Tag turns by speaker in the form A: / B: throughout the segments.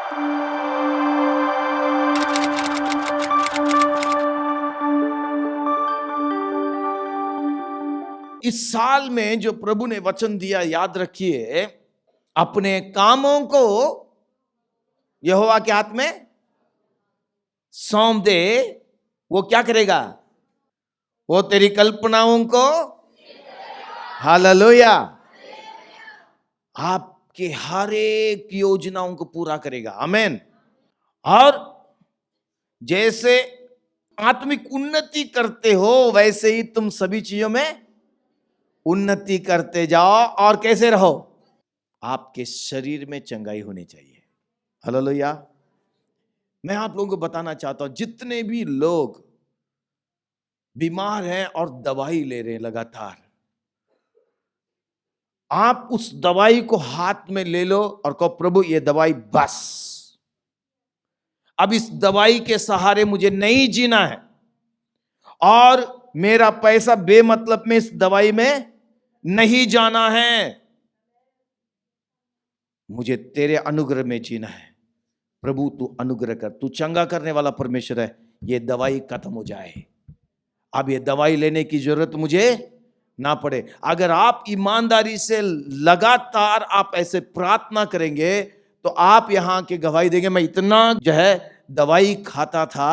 A: इस साल में जो प्रभु ने वचन दिया, याद रखिए, अपने कामों को यहोवा के हाथ में सौंप दे। वो क्या करेगा? वो तेरी कल्पनाओं को, हालेलुया, आपके हर एक योजनाओं को पूरा करेगा। आमीन। और जैसे आत्मिक उन्नति करते हो, वैसे ही तुम सभी चीजों में उन्नति करते जाओ। और कैसे रहो? आपके शरीर में चंगाई होनी चाहिए। हालेलुया। मैं आप लोगों को बताना चाहता हूं, जितने भी लोग बीमार हैं और दवाई ले रहे हैं लगातार, आप उस दवाई को हाथ में ले लो और कहो, प्रभु ये दवाई बस, अब इस दवाई के सहारे मुझे नहीं जीना है और मेरा पैसा बेमतलब में इस दवाई में नहीं जाना है। मुझे तेरे अनुग्रह में जीना है। प्रभु तू अनुग्रह कर, तू चंगा करने वाला परमेश्वर है। ये दवाई खत्म हो जाए, अब ये दवाई लेने की जरूरत मुझे ना पड़े। अगर आप ईमानदारी से लगातार आप ऐसे प्रार्थना करेंगे तो आप यहां के गवाही देंगे, मैं इतना जो है दवाई खाता था,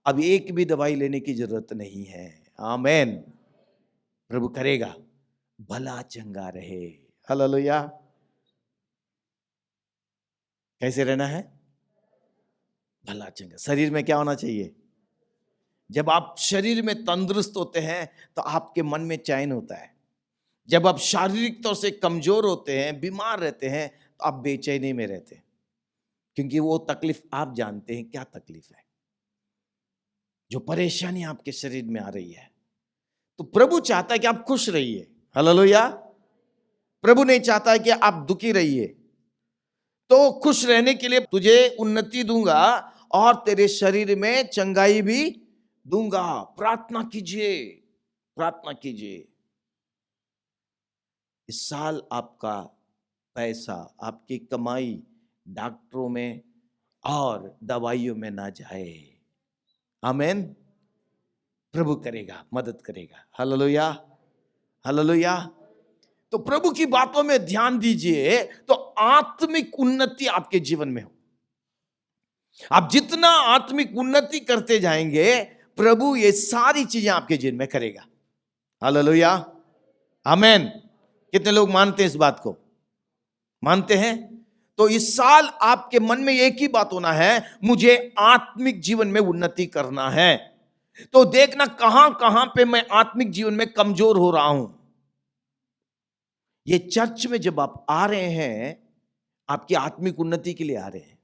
A: अब एक भी दवाई लेने की जरूरत नहीं है। आमीन। प्रभु करेगा, भला चंगा रहे। हालेलुया। कैसे रहना है? भला चंगा। शरीर में क्या होना चाहिए? जब आप शरीर में तंदुरुस्त होते हैं तो आपके मन में चैन होता है। जब आप शारीरिक तौर से कमजोर होते हैं, बीमार रहते हैं, तो आप बेचैनी में रहते हैं, क्योंकि वो तकलीफ आप जानते हैं क्या तकलीफ है, जो परेशानी आपके शरीर में आ रही है। तो प्रभु चाहता है कि आप खुश रहिए। हालेलुया। प्रभु नहीं चाहता है कि आप दुखी रहिए। तो खुश रहने के लिए तुझे उन्नति दूंगा और तेरे शरीर में चंगाई भी दूंगा। प्रार्थना कीजिए, प्रार्थना कीजिए। इस साल आपका पैसा, आपकी कमाई डॉक्टरों में और दवाइयों में ना जाए। आमीन। प्रभु करेगा, मदद करेगा। Hallelujah, hallelujah. तो प्रभु की बातों में ध्यान दीजिए तो आत्मिक उन्नति आपके जीवन में हो। आप जितना आत्मिक उन्नति करते जाएंगे, प्रभु ये सारी चीजें आपके जीवन में करेगा। हालेलुया, आमीन। कितने लोग मानते हैं इस बात को? मानते हैं? तो इस साल आपके मन में एक ही बात होना है, मुझे आत्मिक जीवन में उन्नति करना है। तो देखना कहां कहां पे मैं आत्मिक जीवन में कमजोर हो रहा हूं। ये चर्च में जब आप आ रहे हैं, आपकी आत्मिक उन्नति के लिए आ रहे हैं,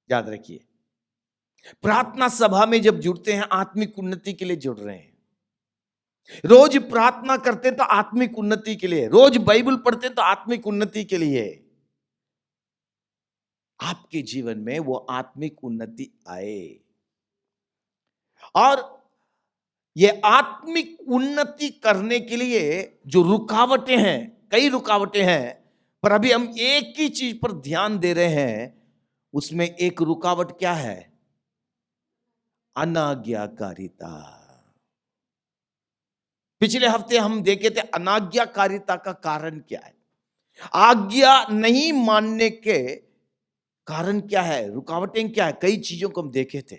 A: याद रखिए। प्रार्थना सभा में जब जुड़ते हैं, आत्मिक उन्नति के लिए जुड़ रहे हैं। रोज प्रार्थना करते हैं तो आत्मिक उन्नति के लिए, रोज बाइबल पढ़ते हैं तो आत्मिक उन्नति के लिए। आपके जीवन में वो आत्मिक उन्नति आए। और ये आत्मिक उन्नति करने के लिए जो रुकावटें हैं, कई रुकावटें हैं, पर अभी हम एक ही चीज पर ध्यान दे रहे हैं। उसमें एक रुकावट क्या है? अनाज्ञाकारिता। पिछले हफ्ते हम देखे थे अनाज्ञाकारिता का कारण क्या है, आज्ञा नहीं मानने के कारण क्या है, रुकावटें क्या है। कई चीजों को हम देखे थे।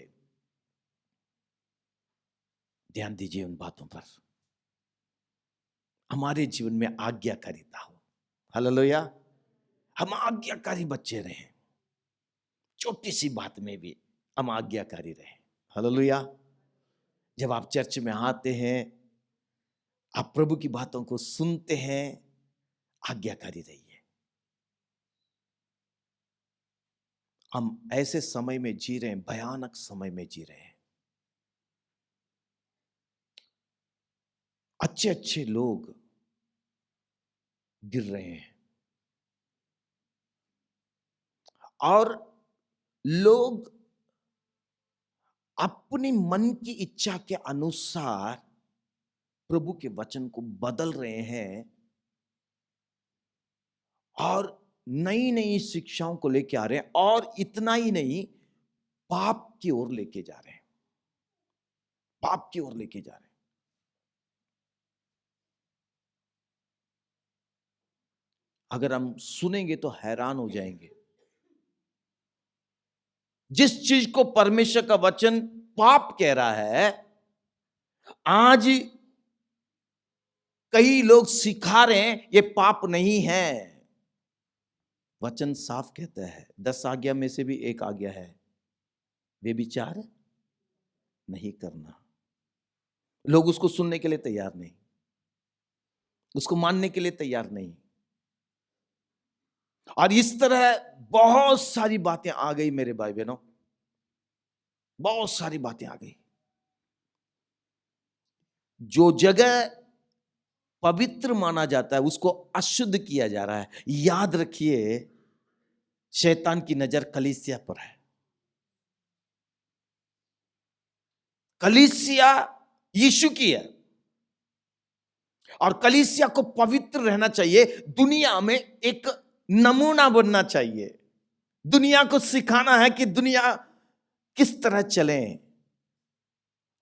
A: ध्यान दीजिए उन बातों पर। हमारे जीवन में आज्ञाकारिता हो। हालेलुया। हम आज्ञाकारी बच्चे रहे, छोटी सी बात में भी हम आज्ञाकारी रहे। हालेलुया। जब आप चर्च में आते हैं, आप प्रभु की बातों को सुनते हैं, आज्ञाकारी रहिए। हम ऐसे समय में जी रहे हैं, भयानक समय में जी रहे हैं। अच्छे अच्छे लोग गिर रहे हैं और लोग अपनी मन की इच्छा के अनुसार प्रभु के वचन को बदल रहे हैं और नई नई शिक्षाओं को लेके आ रहे हैं, और इतना ही नहीं, पाप की ओर लेके जा रहे हैं, पाप की ओर लेके जा रहे हैं। अगर हम सुनेंगे तो हैरान हो जाएंगे। जिस चीज को परमेश्वर का वचन पाप कह रहा है, आज कई लोग सिखा रहे हैं ये पाप नहीं है। वचन साफ कहता है, 10 आज्ञा में से भी एक आज्ञा है, व्यभिचार नहीं करना। लोग उसको सुनने के लिए तैयार नहीं, उसको मानने के लिए तैयार नहीं। और इस तरह बहुत सारी बातें आ गई मेरे भाई बहनों, बहुत सारी बातें आ गई। जो जगह पवित्र माना जाता है उसको अशुद्ध किया जा रहा है। याद रखिए, शैतान की नजर कलीसिया पर है। कलीसिया यीशु की है, और कलीसिया को पवित्र रहना चाहिए, दुनिया में एक नमूना बनना चाहिए। दुनिया को सिखाना है कि दुनिया किस तरह चले।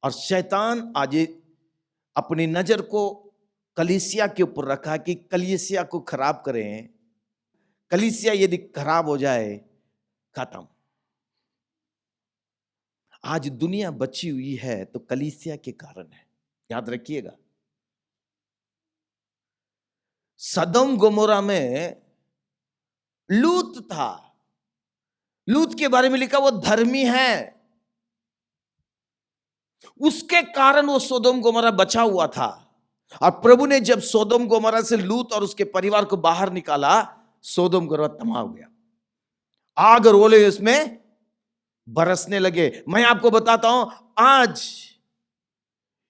A: और शैतान आज अपनी नजर को कलीसिया के ऊपर रखा कि कलीसिया को खराब करें। कलीसिया यदि खराब हो जाए, खत्म। आज दुनिया बची हुई है तो कलीसिया के कारण है, याद रखिएगा। सदोम गोमोरा में लूत था, लूत के बारे में लिखा वो धर्मी है, उसके कारण वो सोदोम गोमोरा बचा हुआ था। और प्रभु ने जब सोदोम गोमोरा से लूत और उसके परिवार को बाहर निकाला, सोदोम गोमोरा तबाह हो गया, आग और ओले इसमें बरसने लगे। मैं आपको बताता हूं, आज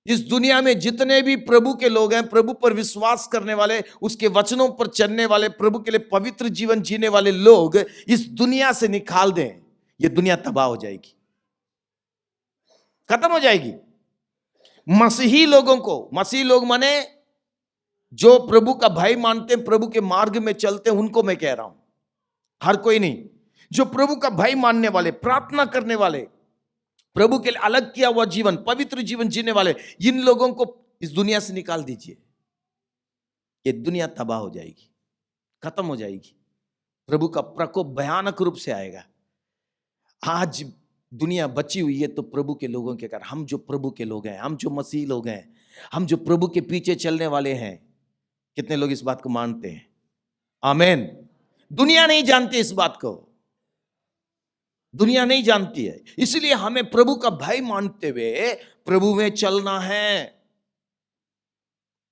A: इस दुनिया में जितने भी प्रभु के लोग हैं, प्रभु पर विश्वास करने वाले, उसके वचनों पर चलने वाले, प्रभु के लिए पवित्र जीवन जीने वाले लोग इस दुनिया से निकाल दें, ये दुनिया तबाह हो जाएगी, खत्म हो जाएगी। मसीही लोगों को, मसीही लोग माने जो प्रभु का भाई मानते हैं, प्रभु के मार्ग में चलते हैं, उनको मैं कह रहा हूं, हर कोई नहीं। जो प्रभु का भाई मानने वाले, प्रार्थना करने वाले, प्रभु के लिए अलग किया हुआ जीवन, पवित्र जीवन जीने वाले, इन लोगों को इस दुनिया से निकाल दीजिए, ये दुनिया तबाह हो जाएगी, खत्म हो जाएगी। प्रभु का प्रकोप भयानक रूप से आएगा। आज दुनिया बची हुई है तो प्रभु के लोगों के कारण। हम जो प्रभु के लोग हैं, हम जो मसीह लोग हैं, हम जो प्रभु के पीछे चलने वाले हैं, कितने लोग इस बात को मानते हैं? आमीन। दुनिया नहीं जानती इस बात को, दुनिया नहीं जानती है। इसलिए हमें प्रभु का भाई मानते हुए प्रभु में चलना है,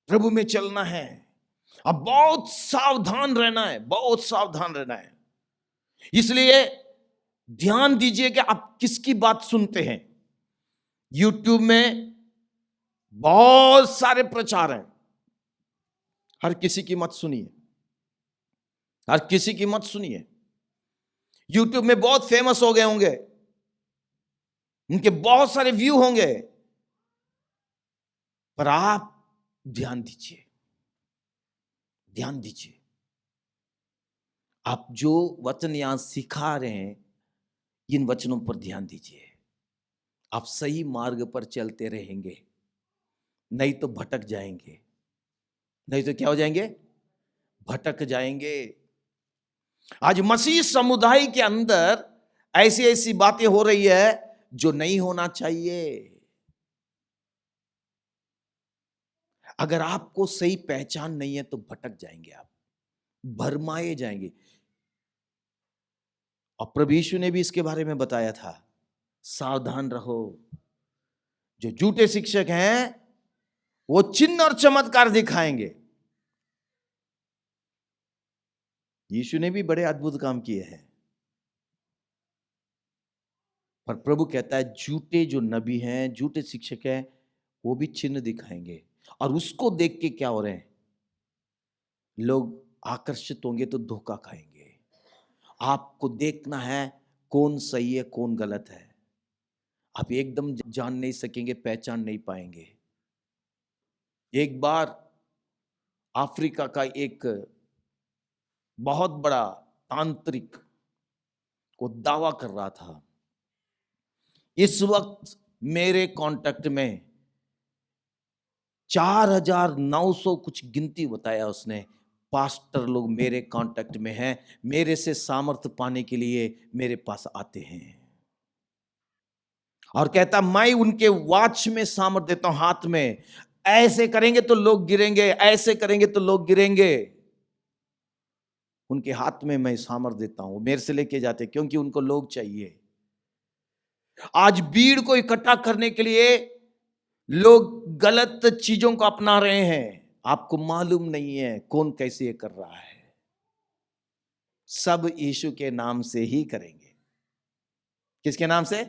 A: प्रभु में चलना है। अब बहुत सावधान रहना है, बहुत सावधान रहना है। इसलिए ध्यान दीजिए कि आप किसकी बात सुनते हैं। यूट्यूब में बहुत सारे प्रचार हैं, हर किसी की मत सुनिए, हर किसी की मत सुनिए। यूट्यूब में बहुत फेमस हो गए होंगे, उनके बहुत सारे व्यू होंगे, पर आप ध्यान दीजिए, ध्यान दीजिए। आप जो वचन यहां सिखा रहे हैं, इन वचनों पर ध्यान दीजिए। आप सही मार्ग पर चलते रहेंगे, नहीं तो भटक जाएंगे। नहीं तो क्या हो जाएंगे? भटक जाएंगे। आज मसीह समुदाय के अंदर ऐसी ऐसी बातें हो रही है जो नहीं होना चाहिए। अगर आपको सही पहचान नहीं है तो भटक जाएंगे, आप भरमाए जाएंगे। और प्रभु यीशु ने भी इसके बारे में बताया था, सावधान रहो। जो झूठे शिक्षक हैं वो चिन्ह और चमत्कार दिखाएंगे। यीशु ने भी बड़े अद्भुत काम किए हैं, पर प्रभु कहता है झूठे जो नबी हैं, झूठे शिक्षक हैं, वो भी चिन्ह दिखाएंगे। और उसको देख के क्या हो रहे हैं, लोग आकर्षित होंगे तो धोखा खाएंगे। आपको देखना है कौन सही है कौन गलत है। आप एकदम जान नहीं सकेंगे, पहचान नहीं पाएंगे। एक बार अफ्रीका का एक बहुत बड़ा तांत्रिक को दावा कर रहा था। इस वक्त मेरे कांटेक्ट में 4,900 कुछ गिनती बताया उसने, पास्टर लोग मेरे कांटेक्ट में हैं, मेरे से सामर्थ्य पाने के लिए मेरे पास आते हैं। और कहता मैं उनके वॉच में सामर्थ्य देता हूं, हाथ में, ऐसे करेंगे तो लोग गिरेंगे, ऐसे करेंगे तो लोग गिरेंगे। उनके हाथ में मैं सामर्थ्य देता हूं, मेरे से लेके जाते, क्योंकि उनको लोग चाहिए। आज भीड़ को इकट्ठा करने के लिए लोग गलत चीजों को अपना रहे हैं। आपको मालूम नहीं है कौन कैसे ये कर रहा है। सब यीशु के नाम से ही करेंगे। किसके नाम से?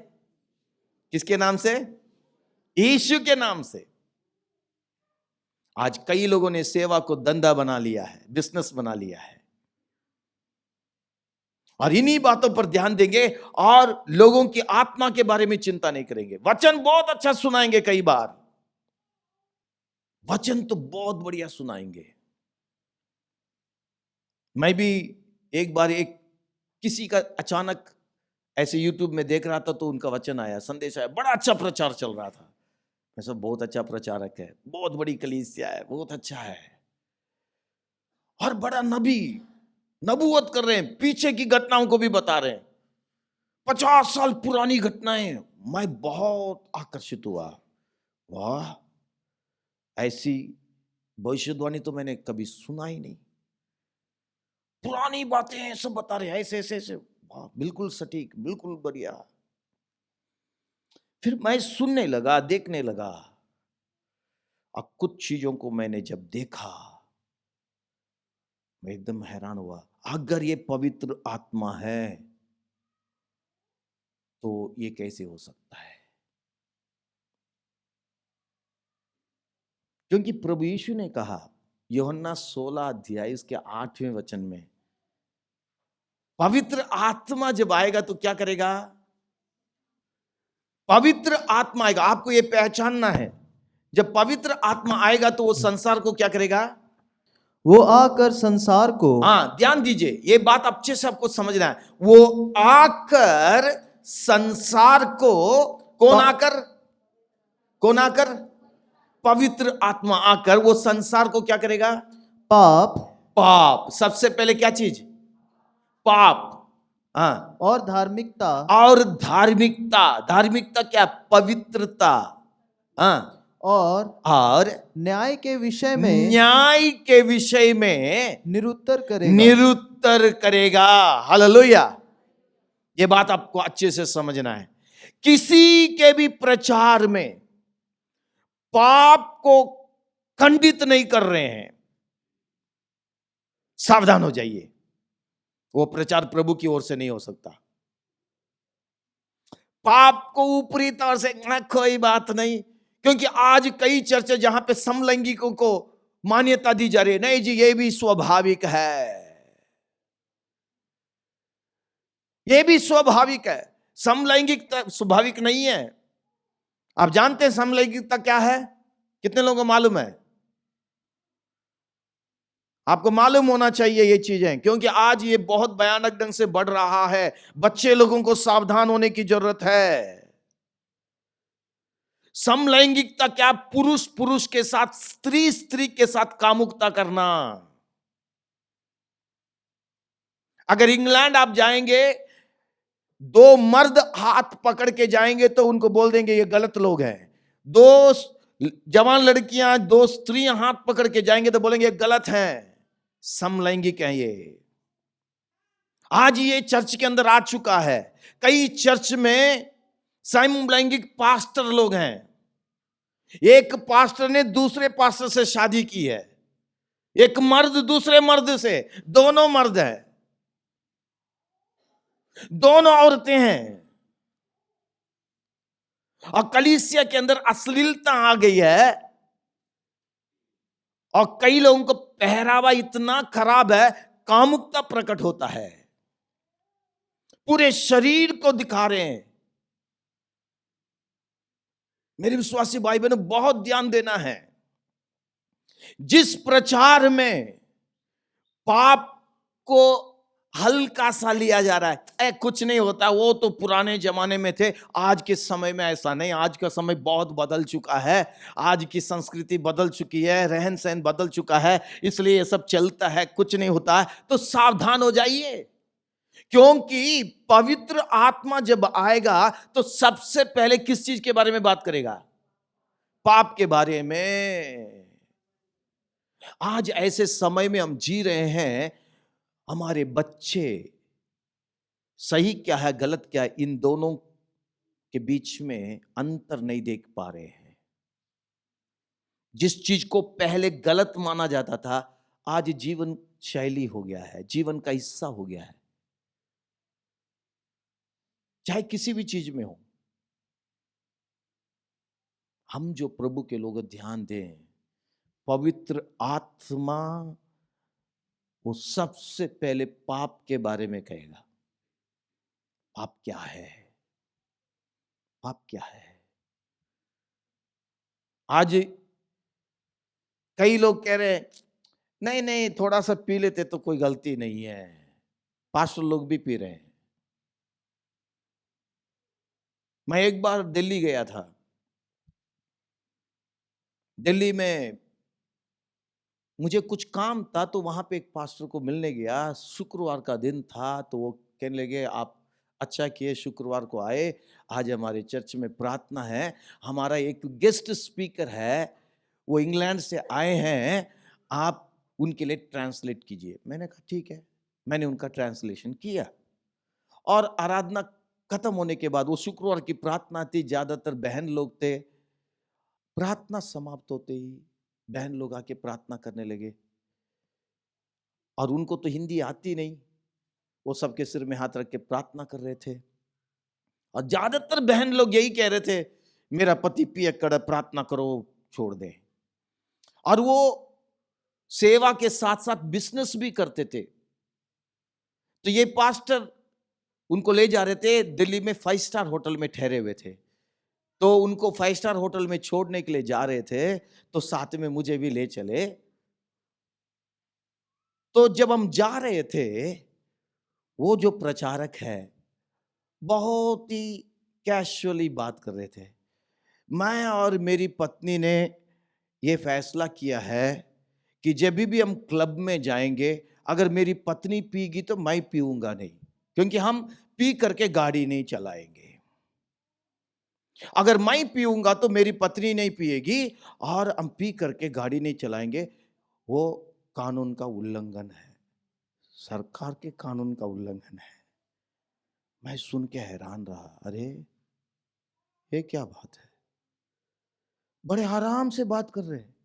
A: किसके नाम से? यीशु के नाम से। आज कई लोगों ने सेवा को धंधा बना लिया है, बिजनेस बना लिया है, और इन्हीं बातों पर ध्यान देंगे और लोगों की आत्मा के बारे में चिंता नहीं करेंगे। वचन बहुत अच्छा सुनाएंगे, कई बार वचन तो बहुत बढ़िया सुनाएंगे। मैं भी एक बार किसी का अचानक ऐसे यूट्यूब में देख रहा था, तो उनका वचन आया, संदेश आया, बड़ा अच्छा प्रचार चल रहा था। मैं सब बहुत अच्छा प्रचारक है, बहुत बड़ी कलीसिया है, बहुत अच्छा है, और बड़ा नबूवत कर रहे हैं, पीछे की घटनाओं को भी बता रहे हैं, 50 साल पुरानी घटनाएं। मैं बहुत आकर्षित हुआ। वाह, ऐसी भविष्यवाणी तो मैंने कभी सुना ही नहीं। पुरानी बातें सब बता रहे हैं, ऐसे ऐसे ऐसे, बिल्कुल सटीक, बिल्कुल बढ़िया। फिर मैं सुनने लगा, देखने लगा, और कुछ चीजों को मैंने जब देखा, मैं एकदम हैरान हुआ। अगर ये पवित्र आत्मा है तो ये कैसे हो सकता है? क्योंकि प्रभु यीशु ने कहा, यूहन्ना 16 अध्याय उसके 8वें वचन में, पवित्र आत्मा जब आएगा तो क्या करेगा? पवित्र आत्मा आएगा, आपको यह पहचानना है। जब पवित्र आत्मा आएगा तो वो संसार को क्या करेगा?
B: वो आकर संसार को,
A: हाँ ध्यान दीजिए, ये बात अच्छे से आपको समझना है। वो आकर संसार को, कौन आकर? कौन आकर? पवित्र आत्मा आकर वो संसार को क्या करेगा? पाप। सबसे पहले क्या चीज? पाप। हाँ,
B: और धार्मिकता।
A: और धार्मिकता। धार्मिकता क्या? पवित्रता। हाँ, और
B: न्याय के विषय में,
A: न्याय के विषय में
B: निरुत्तर
A: करेगा। हालेलुया। ये बात आपको अच्छे से समझना है। किसी के भी प्रचार में पाप को खंडित नहीं कर रहे हैं, सावधान हो जाइए। वो प्रचार प्रभु की ओर से नहीं हो सकता। पाप को ऊपरी तौर से कोई बात नहीं, क्योंकि आज कई चर्च जहां पे समलैंगिकों को मान्यता दी जा रही है, नहीं जी ये भी स्वाभाविक है, ये भी स्वाभाविक है। समलैंगिकता स्वाभाविक नहीं है। आप जानते हैं समलैंगिकता क्या है? कितने लोगों को मालूम है? आपको मालूम होना चाहिए ये चीजें, क्योंकि आज ये बहुत भयानक ढंग से बढ़ रहा है। बच्चे लोगों को सावधान होने की जरूरत है। समलैंगिकता क्या? पुरुष पुरुष के साथ, स्त्री स्त्री के साथ कामुकता करना। अगर इंग्लैंड आप जाएंगे, दो मर्द हाथ पकड़ के जाएंगे तो उनको बोल देंगे ये गलत लोग हैं। दो जवान लड़कियां, दो स्त्रियां हाथ पकड़ के जाएंगे तो बोलेंगे ये गलत हैं, समलैंगिक हैं ये। आज ये चर्च के अंदर आ चुका है। कई चर्च में समलैंगिक पास्टर लोग हैं। एक पास्टर ने दूसरे पास्टर से शादी की है, एक मर्द दूसरे मर्द से, दोनों मर्द हैं, दोनों औरतें हैं, और कलीसिया के अंदर अश्लीलता आ गई है। और कई लोगों को पहरावा इतना खराब है, कामुकता प्रकट होता है, पूरे शरीर को दिखा रहे हैं। मेरे विश्वासी भाई बहनों, बहुत ध्यान देना है। जिस प्रचार में पाप को हल्का सा लिया जा रहा है, कुछ नहीं होता, वो तो पुराने जमाने में थे। आज के समय में ऐसा नहीं, आज का समय बहुत बदल चुका है, आज की संस्कृति बदल चुकी है, रहन सहन बदल चुका है, इसलिए ये सब चलता है, कुछ नहीं होता है। तो सावधान हो जाइए, क्योंकि पवित्र आत्मा जब आएगा तो सबसे पहले किस चीज के बारे में बात करेगा? पाप के बारे में। आज ऐसे समय में हम जी रहे हैं, हमारे बच्चे सही क्या है गलत क्या है, इन दोनों के बीच में अंतर नहीं देख पा रहे हैं। जिस चीज को पहले गलत माना जाता था, आज जीवन शैली हो गया है, जीवन का हिस्सा हो गया है, चाहे किसी भी चीज में हो। हम जो प्रभु के लोग ध्यान दें, पवित्र आत्मा वो सबसे पहले पाप के बारे में कहेगा। पाप क्या है? पाप क्या है? आज कई लोग कह रहे हैं नहीं नहीं थोड़ा सा पी लेते तो कोई गलती नहीं है, पास्टर लोग भी पी रहे हैं। मैं एक बार दिल्ली गया था, दिल्ली में मुझे कुछ काम था, तो वहां पे एक पास्टर को मिलने गया। शुक्रवार का दिन था, तो वो कहने लगे आप अच्छा किए शुक्रवार को आए, आज हमारे चर्च में प्रार्थना है, हमारा एक गेस्ट स्पीकर है, वो इंग्लैंड से आए हैं, आप उनके लिए ट्रांसलेट कीजिए। मैंने कहा ठीक है, मैंने उनका ट्रांसलेशन किया। और आराधना खत्म होने के बाद, वो शुक्रवार की प्रार्थना थी, ज्यादातर बहन लोग थे, प्रार्थना समाप्त होते ही बहन लोग आके प्रार्थना करने लगे, और उनको तो हिंदी आती नहीं, वो सबके सिर में हाथ रख के प्रार्थना कर रहे थे। और ज्यादातर बहन लोग यही कह रहे थे, मेरा पति पियक्कड़ है, प्रार्थना करो, छोड़ दे। और वो सेवा के साथ साथ बिजनेस भी करते थे। तो ये पास्टर उनको ले जा रहे थे, दिल्ली में 5 स्टार होटल में ठहरे हुए थे, तो उनको 5 स्टार होटल में छोड़ने के लिए जा रहे थे, तो साथ में मुझे भी ले चले। तो जब हम जा रहे थे, वो जो प्रचारक है बहुत ही कैजुअली बात कर रहे थे। मैं और मेरी पत्नी ने ये फैसला किया है कि जब भी हम क्लब में जाएंगे, अगर मेरी पत्नी पीगी तो मैं पीऊंगा नहीं, क्योंकि हम पी करके गाड़ी नहीं चलाएंगे। अगर मैं पीऊंगा तो मेरी पत्नी नहीं पिएगी, और हम पी करके गाड़ी नहीं चलाएंगे। वो कानून का उल्लंघन है, सरकार के कानून का उल्लंघन है। मैं सुन के हैरान रहा, अरे ये क्या बात है, बड़े आराम से बात कर रहे हैं।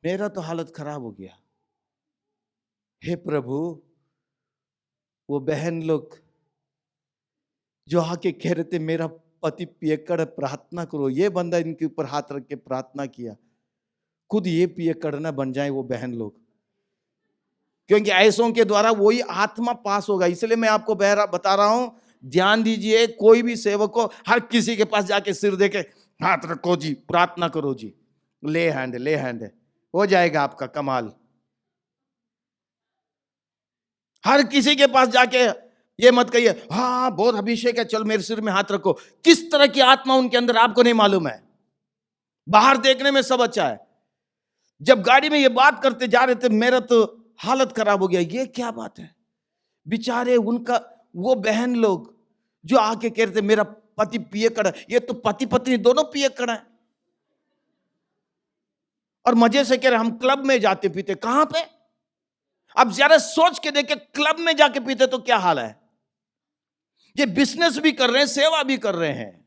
A: मेरा तो हालत खराब हो गया। हे प्रभु, वो बहन लोग जो आके कह रहे थे मेरा पति पियक्कड़ है, प्रार्थना करो, ये बंदा इनके ऊपर हाथ रख के प्रार्थना किया, खुद ये पियक्कड़ ना बन जाए वो बहन लोग, क्योंकि ऐसों के द्वारा वही आत्मा पास होगा। इसलिए मैं आपको बता रहा हूं, ध्यान दीजिए, कोई भी सेवक को हर किसी के पास जाके सिर दे के हाथ रखो जी, प्रार्थना करो जी, ले हैंड हो जाएगा आपका कमाल। हर किसी के पास जाके ये मत कहिए हाँ बहुत अभिषेक है, चल मेरे सिर में हाथ रखो। किस तरह की आत्मा उनके अंदर आपको नहीं मालूम है। बाहर देखने में सब अच्छा है, जब गाड़ी में ये बात करते जा रहे थे मेरा तो हालत खराब हो गया। ये क्या बात है, बेचारे उनका वो बहन लोग जो आके कह रहे थे मेरा पति पियक्कड़ है, ये तो पति पत्नी दोनों पियक्कड़ हैं, और मजे से कह रहे हम क्लब में जाते पीते। कहां पे? अब जरा सोच के देखे, क्लब में जाके पीते तो क्या हाल है। ये बिजनेस भी कर रहे हैं, सेवा भी कर रहे हैं।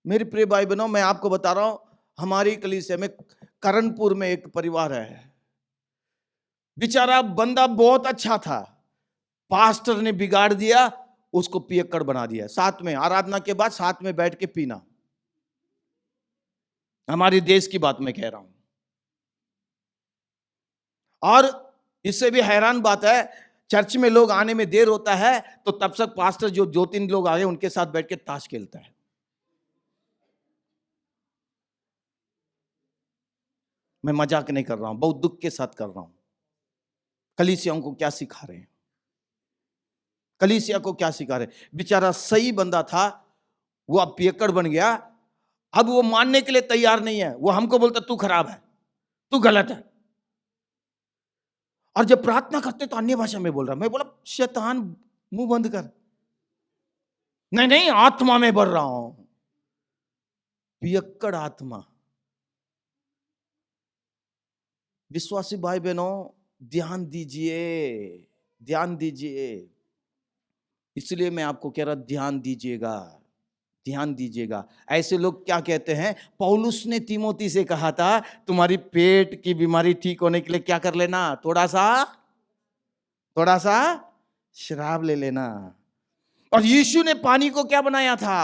A: मेरे प्रिय भाई बहनों, मैं आपको बता रहा हूं, हमारी कलीसिया में करणपुर में एक परिवार है, बेचारा बंदा बहुत अच्छा था, पास्टर ने बिगाड़ दिया, उसको पियक्कड़ बना दिया। साथ में आराधना के बाद साथ में बैठ के पीना। हमारे देश की बात मैं कह रहा हूं। और इससे भी हैरान बात है, चर्च में लोग आने में देर होता है तो तब तक पास्टर जो 2-3 लोग आए उनके साथ बैठ के ताश खेलता है। मैं मजाक नहीं कर रहा हूं, बहुत दुख के साथ कर रहा हूं। कलीसियाओं को क्या सिखा रहे हैं? कलीसिया को क्या सिखा रहे हैं? बेचारा सही बंदा था, वो अब पियक्कड़ बन गया। अब वो मानने के लिए तैयार नहीं है। वो हमको बोलता तू खराब है, तू गलत है। और जब प्रार्थना करते तो अन्य भाषा में बोल रहा। मैं बोला शैतान मुंह बंद कर। नहीं नहीं, आत्मा में बढ़ रहा हूं। पियक्कड़ आत्मा। विश्वासी भाई बहनों, ध्यान दीजिए, ध्यान दीजिए। इसलिए मैं आपको कह रहा, ध्यान दीजिएगा, ध्यान दीजिएगा। ऐसे लोग क्या कहते हैं? पौलुस ने तीमोथी से कहा था तुम्हारी पेट की बीमारी ठीक होने के लिए क्या कर लेना? थोड़ा सा शराब ले लेना। और यीशु ने पानी को क्या बनाया था?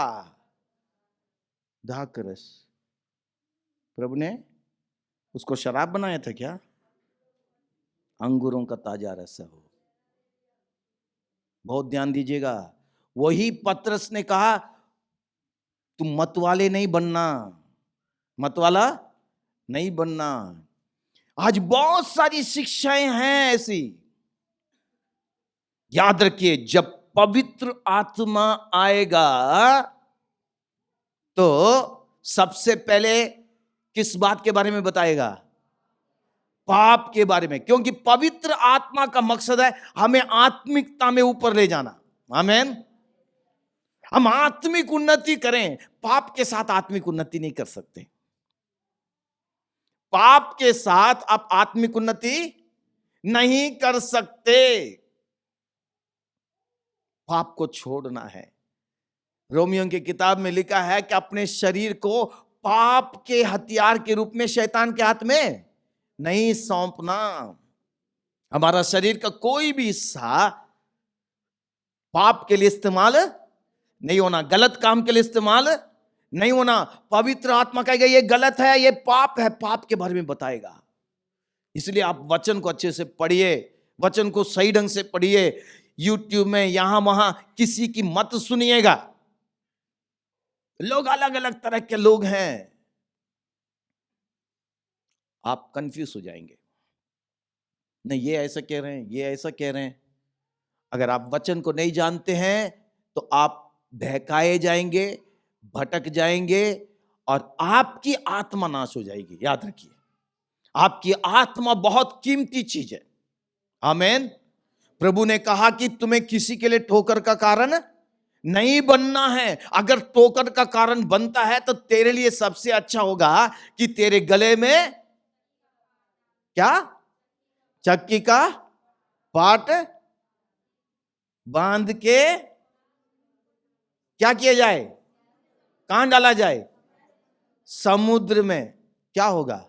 A: द्राक्षरस। प्रभु ने उसको शराब बनाया था क्या? अंगूरों का ताजा रस है वो। बहुत ध्यान दीजिएगा। वही पतरस ने कहा तुम मतवाले नहीं बनना, मतवाला नहीं बनना। आज बहुत सारी शिक्षाएं हैं ऐसी। याद रखिए, जब पवित्र आत्मा आएगा तो सबसे पहले किस बात के बारे में बताएगा? पाप के बारे में। क्योंकि पवित्र आत्मा का मकसद है हमें आत्मिकता में ऊपर ले जाना। आमीन। हम आत्मिक उन्नति करें, पाप के साथ आत्मिक उन्नति नहीं कर सकते। पाप के साथ आप आत्मिक उन्नति नहीं कर सकते। पाप को छोड़ना है। रोमियो की किताब में लिखा है कि अपने शरीर को पाप के हथियार के रूप में शैतान के हाथ में नहीं सौंपना। हमारा शरीर का कोई भी हिस्सा पाप के लिए इस्तेमाल नहीं होना, गलत काम के लिए इस्तेमाल नहीं होना। पवित्र आत्मा कहेगा ये गलत है, ये पाप है, पाप के बारे में बताएगा। इसलिए आप वचन को अच्छे से पढ़िए, वचन को सही ढंग से पढ़िए। यूट्यूब में यहां वहां किसी की मत सुनिएगा। लोग अलग अलग तरह के लोग हैं, आप कंफ्यूज हो जाएंगे। नहीं, ये ऐसा कह रहे हैं, ये ऐसा कह रहे हैं। अगर आप वचन को नहीं जानते हैं तो आप बहकाए जाएंगे, भटक जाएंगे और आपकी आत्मा नाश हो जाएगी। याद रखिए, आपकी आत्मा बहुत कीमती चीज है। आमीन। प्रभु ने कहा कि तुम्हें किसी के लिए ठोकर का कारण नहीं बनना है। अगर ठोकर का कारण बनता है तो तेरे लिए सबसे अच्छा होगा कि तेरे गले में क्या? चक्की का पाट बांध के क्या किया जाए? कहां डाला जाए? समुद्र में। क्या होगा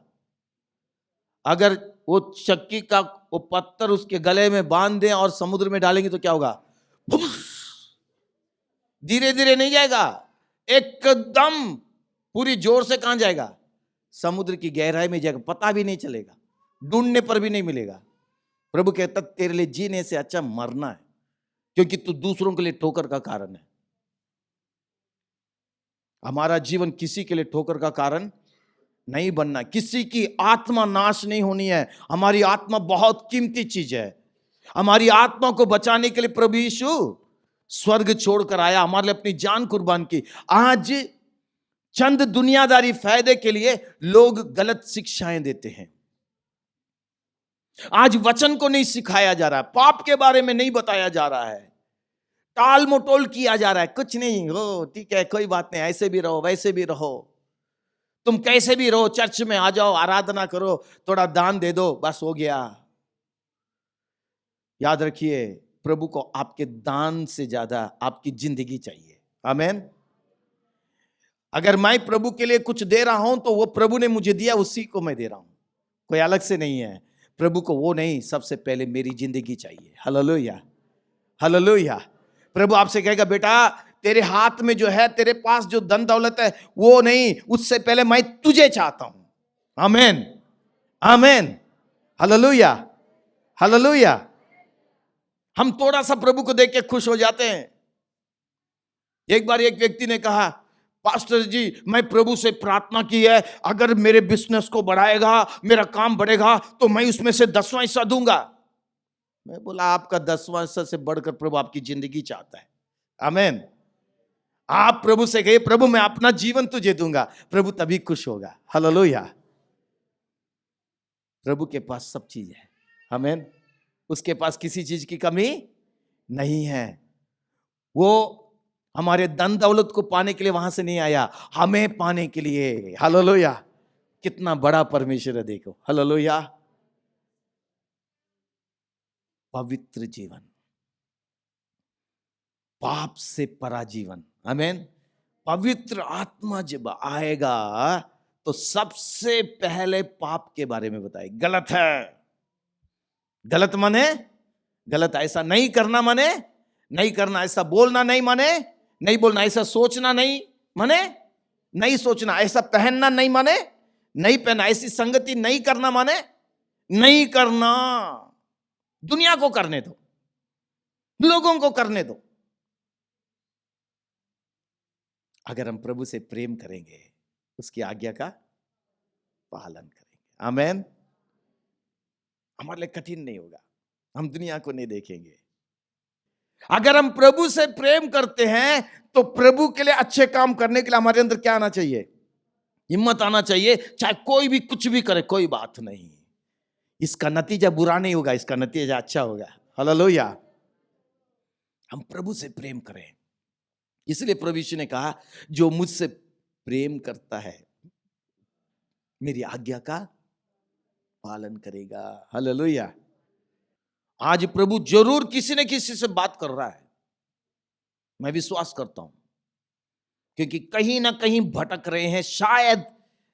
A: अगर वो चक्की का वो पत्थर उसके गले में बांध दें और समुद्र में डालेंगे तो क्या होगा? धीरे धीरे नहीं जाएगा, एकदम पूरी जोर से कहां जाएगा? समुद्र की गहराई में जाएगा, पता भी नहीं चलेगा, ढूंढने पर भी नहीं मिलेगा। प्रभु कहता तेरे लिए जीने से अच्छा मरना है, क्योंकि तू दूसरों के लिए ठोकर का कारण है। हमारा जीवन किसी के लिए ठोकर का कारण नहीं बनना, किसी की आत्मा नाश नहीं होनी है। हमारी आत्मा बहुत कीमती चीज है। हमारी आत्मा को बचाने के लिए प्रभु यीशु स्वर्ग छोड़कर आया, हमारे लिए अपनी जान कुर्बान की। आज चंद दुनियादारी फायदे के लिए लोग गलत शिक्षाएं देते हैं। आज वचन को नहीं सिखाया जा रहा है, पाप के बारे में नहीं बताया जा रहा है, टाल मटोल किया जा रहा है। कुछ नहीं हो, ठीक है, कोई बात नहीं, ऐसे भी रहो वैसे भी रहो, तुम कैसे भी रहो, चर्च में आ जाओ, आराधना करो, थोड़ा दान दे दो, बस हो गया। याद रखिए, प्रभु को आपके दान से ज्यादा आपकी जिंदगी चाहिए। आमीन। अगर मैं प्रभु के लिए कुछ दे रहा हूं तो वो प्रभु ने मुझे दिया, उसी को मैं दे रहा हूं, कोई अलग से नहीं है। प्रभु को वो नहीं, सबसे पहले मेरी जिंदगी चाहिए। Hallelujah, hallelujah. प्रभु आपसे कहेगा बेटा तेरे हाथ में जो है, तेरे पास जो धन दौलत है वो नहीं, उससे पहले मैं तुझे चाहता हूं। आमीन, आमीन, हालेलुया, हालेलुया। हम थोड़ा सा प्रभु को देख के खुश हो जाते हैं। एक बार एक व्यक्ति ने कहा पास्टर जी मैं प्रभु से प्रार्थना की है, अगर मेरे बिजनेस को बढ़ाएगा, मेरा काम बढ़ेगा तो मैं उसमें से 10वां हिस्सा दूंगा। मैं बोला आपका 10वां हिस्सा से बढ़कर प्रभु आपकी जिंदगी चाहता है। आमीन। आप प्रभु से कहिए प्रभु मैं अपना जीवन तुझे दूंगा, प्रभु तभी खुश होगा। हालेलुया। प्रभु के पास सब चीज है। आमीन। उसके पास किसी चीज की कमी नहीं है। वो हमारे धन दौलत को पाने के लिए वहां से नहीं आया, हमें पाने के लिए। हालेलुया। कितना बड़ा परमेश्वर है देखो। हालेलुया। पवित्र जीवन, पाप से परा जीवन। आमीन। पवित्र आत्मा जब आएगा तो सबसे पहले पाप के बारे में बताए। गलत है, गलत माने गलत, ऐसा नहीं करना माने नहीं करना, ऐसा बोलना नहीं माने नहीं बोलना, ऐसा सोचना नहीं माने नहीं सोचना, ऐसा पहनना नहीं माने नहीं पहनना, ऐसी संगति नहीं करना माने नहीं करना। दुनिया को करने दो, लोगों को करने दो। अगर हम प्रभु से प्रेम करेंगे, उसकी आज्ञा का पालन करेंगे। आमीन। हमारे लिए कठिन नहीं होगा, हम दुनिया को नहीं देखेंगे। अगर हम प्रभु से प्रेम करते हैं तो प्रभु के लिए अच्छे काम करने के लिए हमारे अंदर क्या आना चाहिए? हिम्मत आना चाहिए। चाहे कोई भी कुछ भी करे, कोई बात नहीं, इसका नतीजा बुरा नहीं होगा, इसका नतीजा अच्छा होगा। हालेलुया। हम प्रभु से प्रेम करें। इसलिए प्रभु यीशु ने कहा जो मुझसे प्रेम करता है मेरी आज्ञा का पालन करेगा। हालेलुया। आज प्रभु जरूर किसी न किसी से बात कर रहा है, मैं विश्वास करता हूं, क्योंकि कहीं ना कहीं भटक रहे हैं, शायद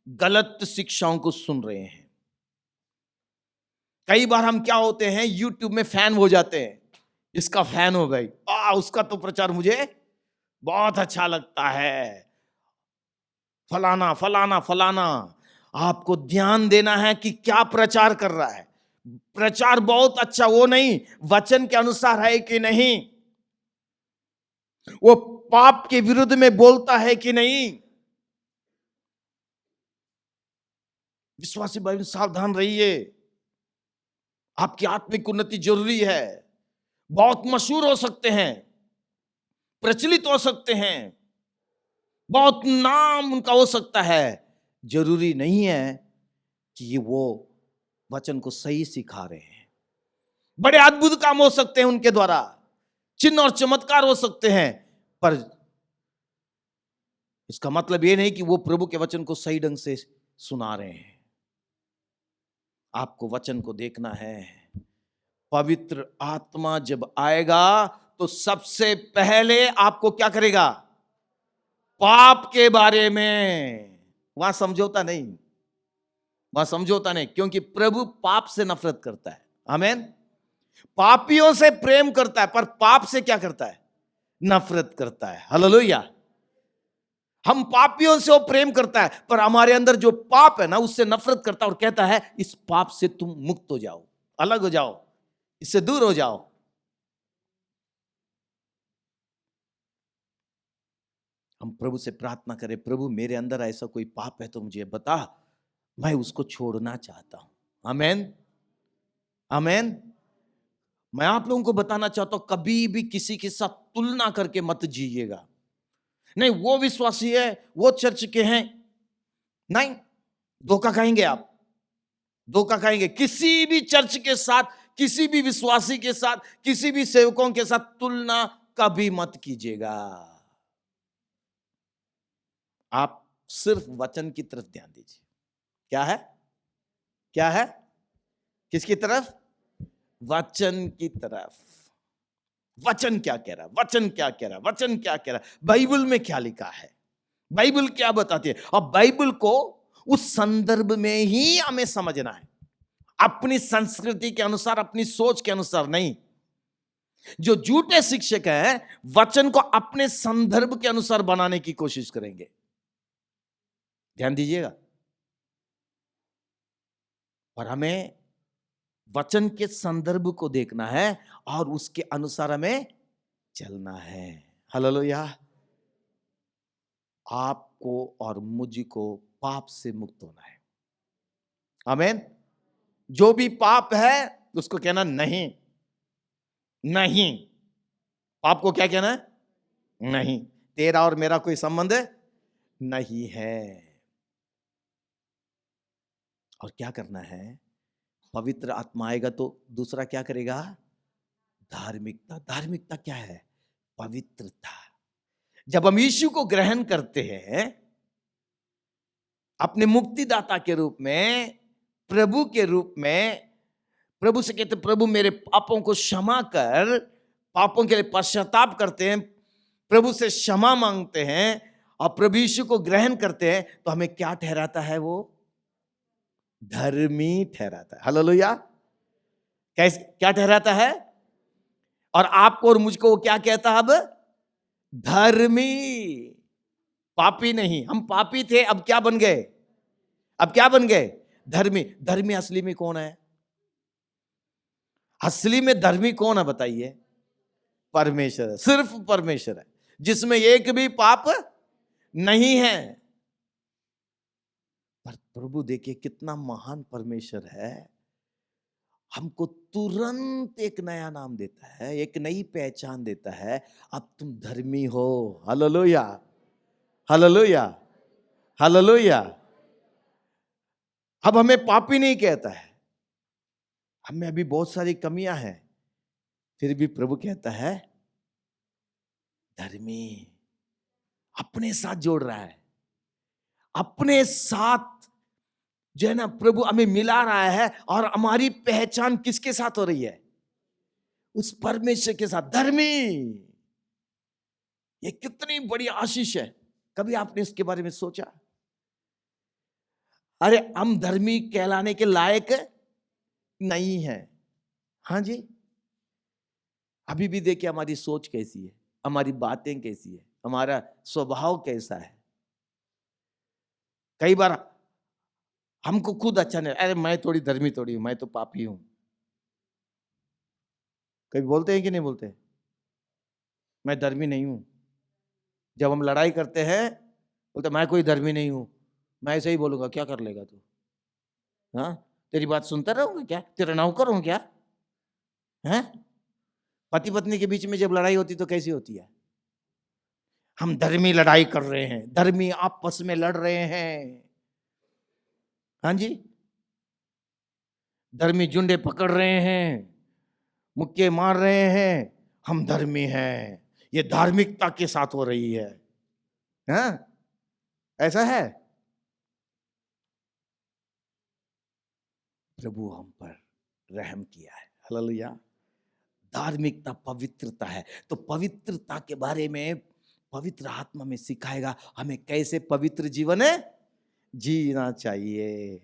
A: गलत शिक्षाओं को सुन रहे हैं। कई बार हम क्या होते हैं, यूट्यूब में फैन हो जाते हैं, इसका फैन हो गई, उसका तो प्रचार मुझे बहुत अच्छा लगता है, फलाना फलाना फलाना। आपको ध्यान देना है कि क्या प्रचार कर रहा है। प्रचार बहुत अच्छा, वो नहीं वचन के अनुसार है कि नहीं, वो पाप के विरुद्ध में बोलता है कि नहीं। विश्वासी भाई सावधान रहिए, आपकी आत्मिक उन्नति जरूरी है। बहुत मशहूर हो सकते हैं, प्रचलित हो सकते हैं, बहुत नाम उनका हो सकता है, जरूरी नहीं है कि वो वचन को सही सिखा रहे हैं। बड़े अद्भुत काम हो सकते हैं उनके द्वारा, चिन्ह और चमत्कार हो सकते हैं, पर इसका मतलब ये नहीं कि वो प्रभु के वचन को सही ढंग से सुना रहे हैं। आपको वचन को देखना है। पवित्र आत्मा जब आएगा तो सबसे पहले आपको क्या करेगा? पाप के बारे में। वहां समझौता नहीं, वहां समझौता नहीं, क्योंकि प्रभु पाप से नफरत करता है। आमीन। पापियों से प्रेम करता है, पर पाप से क्या करता है? नफरत करता है। हालेलुया। हम पापियों से वो प्रेम करता है, पर हमारे अंदर जो पाप है ना, उससे नफरत करता है और कहता है इस पाप से तुम मुक्त हो जाओ, अलग हो जाओ, इससे दूर हो जाओ। हम प्रभु से प्रार्थना करें, प्रभु मेरे अंदर ऐसा कोई पाप है तो मुझे बता, मैं उसको छोड़ना चाहता हूं। आमीन। आमीन। मैं आप लोगों को बताना चाहता हूं, कभी भी किसी के साथ तुलना करके मत जिएगा। नहीं वो विश्वासी है, वो चर्च के हैं, नहीं, धोखा खाएंगे आप, धोखा खाएंगे। किसी भी चर्च के साथ, किसी भी विश्वासी के साथ, किसी भी सेवकों के साथ तुलना कभी मत कीजिएगा। आप सिर्फ वचन की तरफ ध्यान दीजिए। क्या है? क्या है? किसकी तरफ? वचन की तरफ। वचन क्या कह रहा है? वचन क्या कह रहा है? वचन क्या कह रहा है? बाइबल में क्या लिखा है? बाइबल क्या बताती है? और बाइबल को उस संदर्भ में ही हमें समझना है, अपनी संस्कृति के अनुसार, अपनी सोच के अनुसार नहीं। जो झूठे शिक्षक हैं, वचन को अपने संदर्भ के अनुसार बनाने की कोशिश करेंगे। ध्यान दीजिएगा। और हमें वचन के संदर्भ को देखना है और उसके अनुसार हमें चलना है। हालेलुया। आपको और मुझको पाप से मुक्त होना है। आमीन। जो भी पाप है उसको कहना नहीं, नहीं। पाप को क्या कहना है? नहीं। तेरा और मेरा कोई संबंध नहीं है। और क्या करना है? पवित्र आत्मा आएगा तो दूसरा क्या करेगा? धार्मिकता। धार्मिकता क्या है? पवित्रता। जब हम यीशु को ग्रहण करते हैं अपने मुक्तिदाता के रूप में, प्रभु के रूप में, प्रभु से कहते प्रभु मेरे पापों को क्षमा कर, पापों के लिए पश्चाताप करते हैं, प्रभु से क्षमा मांगते हैं और प्रभु यीशु को ग्रहण करते हैं, तो हमें क्या ठहराता है? वो धर्मी ठहराता है। हालेलुया। कैसे, क्या ठहराता है? और आपको और मुझको वो क्या कहता है अब? धर्मी। पापी नहीं। हम पापी थे, अब क्या बन गए? अब क्या बन गए? धर्मी। धर्मी असली में कौन है? असली में धर्मी कौन है बताइए? परमेश्वर है, सिर्फ परमेश्वर है, जिसमें एक भी पाप नहीं है। पर प्रभु देखिए कितना महान परमेश्वर है, हमको तुरंत एक नया नाम देता है, एक नई पहचान देता है। अब तुम धर्मी हो। Hallelujah, hallelujah, hallelujah. अब हमें पापी नहीं कहता है, हमें अभी बहुत सारी कमियां हैं, फिर भी प्रभु कहता है धर्मी। अपने साथ जोड़ रहा है, अपने साथ जो है ना प्रभु हमें मिला रहा है। और हमारी पहचान किसके साथ हो रही है? उस परमेश्वर के साथ। धर्मी, ये कितनी बड़ी आशीष है। कभी आपने इसके बारे में सोचा? अरे हम धर्मी कहलाने के लायक नहीं है। हाँ जी। अभी भी देखिए हमारी सोच कैसी है, हमारी बातें कैसी है, हमारा स्वभाव कैसा है। कई बार हमको खुद अच्छा नहीं, अरे मैं थोड़ी धर्मी थोड़ी हूं, मैं तो पापी हूं। कभी बोलते हैं कि नहीं बोलते? मैं धर्मी नहीं हूं। जब हम लड़ाई करते हैं बोलते मैं कोई धर्मी नहीं हूं, मैं ऐसे ही बोलूंगा, क्या कर लेगा तू? हाँ, तेरी बात सुनता रहूंगा क्या? तेरा नौकर हूं क्या? हैं? पति पत्नी के बीच में जब लड़ाई होती तो कैसी होती है? हम धर्मी लड़ाई कर रहे हैं, धर्मी आपस में लड़ रहे हैं। हाँ जी, धर्मी जुंडे पकड़ रहे हैं, मुक्के मार रहे हैं, हम धर्मी हैं। ये धार्मिकता के साथ हो रही है। हाँ? ऐसा है? प्रभु हम पर रहम किया है। हालेलुया। धार्मिकता पवित्रता है। तो पवित्रता के बारे में पवित्र आत्मा में सिखाएगा हमें कैसे पवित्र जीवन जीना चाहिए।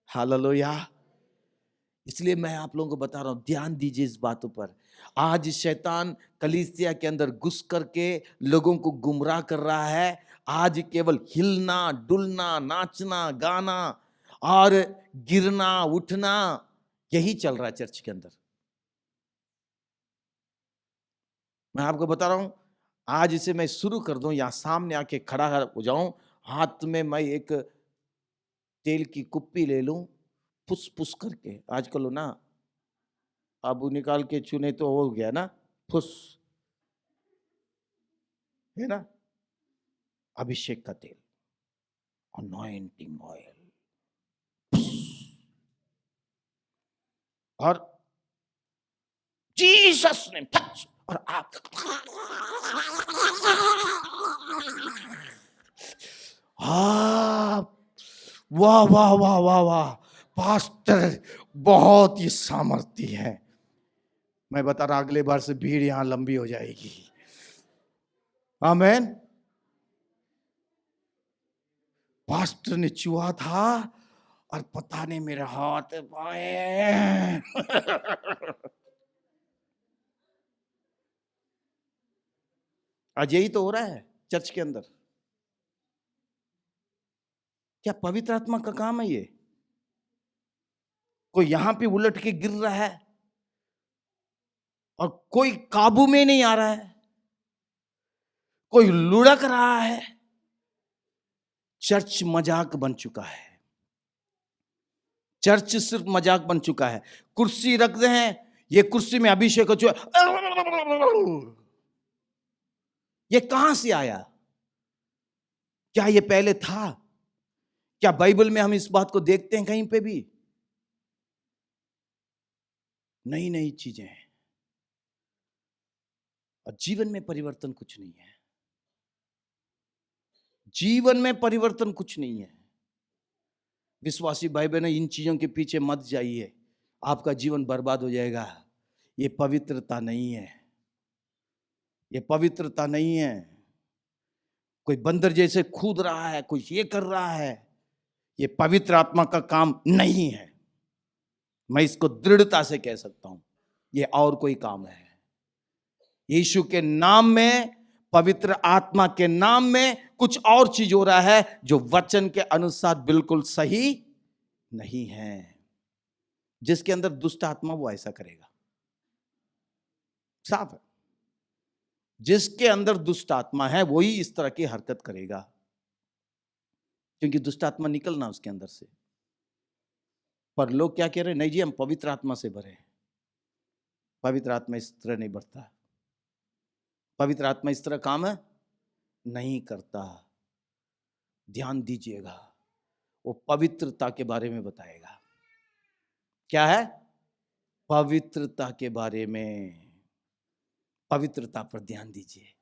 A: हालेलुया। इसलिए मैं आप लोगों को बता रहा हूं, ध्यान दीजिए इस बातों पर। आज शैतान कलीसिया के अंदर घुस करके लोगों को गुमराह कर रहा है। आज केवल हिलना डुलना, नाचना गाना और गिरना उठना, यही चल रहा है चर्च के अंदर। मैं आपको बता रहा हूं, आज इसे मैं शुरू कर दूं, यहां सामने आके खड़ा हो जाऊं, हाथ में मैं एक तेल की कुप्पी ले लूं, फुस फुस करके, आजकल ना अब निकाल के चुने तो हो गया ना, फुस है ना, अभिषेक का तेल, अनॉइंटिंग ऑयल, और जीसस ने टच, और आप वाह वाह वाह वाह वाह, पास्टर बहुत ही सामर्थ्य है। मैं बता रहा अगले बार से भीड़ यहां लंबी हो जाएगी। आमेन। पास्टर ने छुआ था और पता नहीं मेरे हाथ पाए आज यही तो हो रहा है चर्च के अंदर। क्या पवित्र आत्मा का काम है ये? कोई यहां पे उलट के गिर रहा है और कोई काबू में नहीं आ रहा है, कोई लुढ़क रहा है, चर्च मजाक बन चुका है, चर्च सिर्फ मजाक बन चुका है। कुर्सी रखते हैं, ये कुर्सी में अभिषेक हो चुका, ये कहां से आया? क्या ये पहले था? क्या बाइबल में हम इस बात को देखते हैं कहीं पे भी? नई नई चीजें हैं और जीवन में परिवर्तन कुछ नहीं है। जीवन में परिवर्तन कुछ नहीं है। विश्वासी भाई बहनों, इन चीजों के पीछे मत जाइए, आपका जीवन बर्बाद हो जाएगा। ये पवित्रता नहीं है, ये पवित्रता नहीं है। कोई बंदर जैसे कूद रहा है, कोई ये कर रहा है, ये पवित्र आत्मा का काम नहीं है। मैं इसको दृढ़ता से कह सकता हूं, ये और कोई काम है। यीशु के नाम में, पवित्र आत्मा के नाम में कुछ और चीज हो रहा है जो वचन के अनुसार बिल्कुल सही नहीं है। जिसके अंदर दुष्ट आत्मा वो ऐसा करेगा, साफ है। जिसके अंदर दुष्ट आत्मा है वही इस तरह की हरकत करेगा, क्योंकि दुष्ट आत्मा निकलना उसके अंदर से। पर लोग क्या कह रहे हैं? नहीं जी, हम पवित्र आत्मा से भरे हैं। पवित्र आत्मा इस तरह नहीं बढ़ता, पवित्र आत्मा इस तरह काम नहीं करता। ध्यान दीजिएगा, वो पवित्रता के बारे में बताएगा। क्या है? पवित्रता के बारे में। पवित्रता पर ध्यान दीजिए।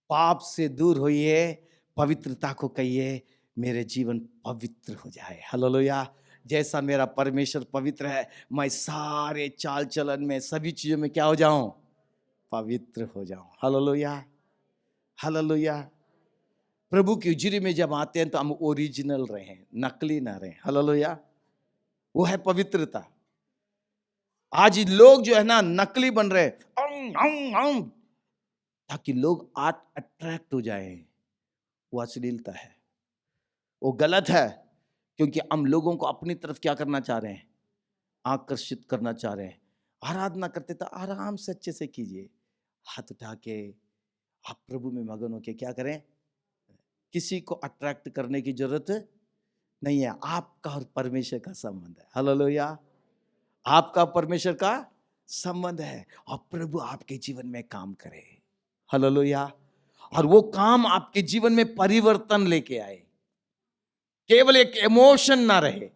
A: पाप से दूर होइए, पवित्रता को कहिए मेरे जीवन पवित्र हो जाए। हालेलुया। जैसा मेरा परमेश्वर पवित्र है, मैं सारे चाल चलन में, सभी चीजों में क्या हो जाऊं? पवित्र हो जाऊं। Hallelujah, hallelujah. प्रभु की हुजूरी में जब आते हैं तो हम ओरिजिनल रहें, नकली ना रहें। हालेलुया। वो है पवित्रता। आज लोग जो है ना नकली बन रहे, ताकि लोग अट्रैक्ट हो जाए। वो अश्लीलता है, वो गलत है, क्योंकि हम लोगों को अपनी तरफ क्या करना चाह रहे हैं? आकर्षित करना चाह रहे हैं। आराधना करते तो आराम से अच्छे से कीजिए, हाथ उठा के आप प्रभु में मगन होके क्या करें? किसी को अट्रैक्ट करने की जरूरत नहीं है। आपका और परमेश्वर का संबंध है। हालेलुया। आपका परमेश्वर का संबंध है और प्रभु आपके जीवन में काम करे। हालेलुया। और वो काम आपके जीवन में परिवर्तन लेके आए। केवल एक इमोशन ना रहे,